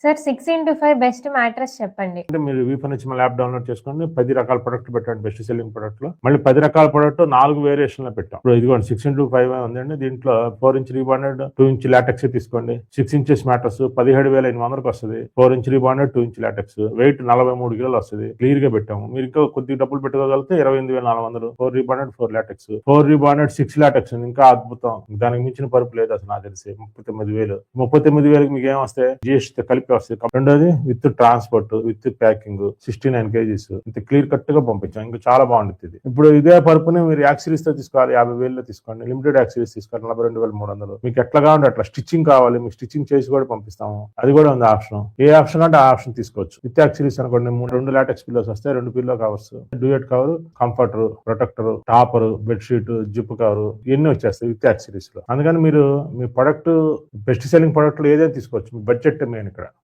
Sir 6x5 best mattress చెప్పండి. అంటే మీరు వీఫర్ నుంచి మన యాప్ డౌన్లోడ్ చేసుకొని 10 రకాల ప్రొడక్ట్ పెట్టండి, బెస్ట్ సెల్లింగ్ ప్రొడక్ట్ లో. మళ్ళీ 10 రకాల ప్రొడక్ట్ 4 వేరియేషన్ లో పెట్టాం. ఇప్పుడు ఇదిగోండి 6x5 ఉందండి. దీంట్లో 4 ఇంచ్ రీబాండెడ్ 2 ఇంచ్ లాటెక్స్ తీసుకోండి. 6 ఇంచెస్ మ్యాట్రస్ 17,800కి వస్తుంది. 4 inch rebonded 2 inch latex weight 43 కిలోలు వస్తుంది. క్లియర్ గా పెట్టాము. మీరు ఇంకా కొద్దిగా డబ్బులు పెట్టుకోగలిగితే 28,400. 4 రీబాండెడ్ 4 లాటెక్స్ 4 రీబాండెడ్ 6 లాటెక్స్ ఇంకా అద్భుతం. దానికి మించిన పరుపు లేదు అసలు నాకు తెలిసి. 39,000. 39,000కి మీకు ఏం వస్తాయి? జిఎస్టీ కలిపి వస్తాయి. రెండోది with transport with packing 69 kgs ఇంత క్లియర్ కట్ గా పంపించాం. ఇంకా చాలా బాగుంటుంది. ఇప్పుడు ఇదే పరుపుని మీరు యాక్సిరీస్ తో తీసుకోవాలి, 50,000లో తీసుకోండి. లిమిటెడ్ యాక్సిరీస్ తీసుకోవాలి 42,300. మీకు ఎట్లా కావాలంటే అట్లా స్టిచ్చింగ్ కావాలి, మీకు స్టిచ్చింగ్ చేసి కూడా పంపిస్తాము. అది కూడా ఉంది ఆప్షన్. ఏ ఆప్షన్ అంటే ఆ ఆప్షన్ తీసుకోవచ్చు. విత్ యాక్సిరీస్ అనుకోండి 2 లాటెక్స్ పిల్లోస్ వస్తాయి, 2 pillow covers, duvet cover, comforter, protector, topper, bedsheet, zip cover ఇవన్నీ వచ్చేస్తాయి విత్ యాక్సిరీస్ లో. అందుకని మీరు మీ ప్రొడక్ట్ బెస్ట్ సెల్లింగ్ ప్రొడక్ట్ లో ఏదైనా తీసుకోవచ్చు. మీ బడ్జెట్ మెయిన్ ఇక్కడ.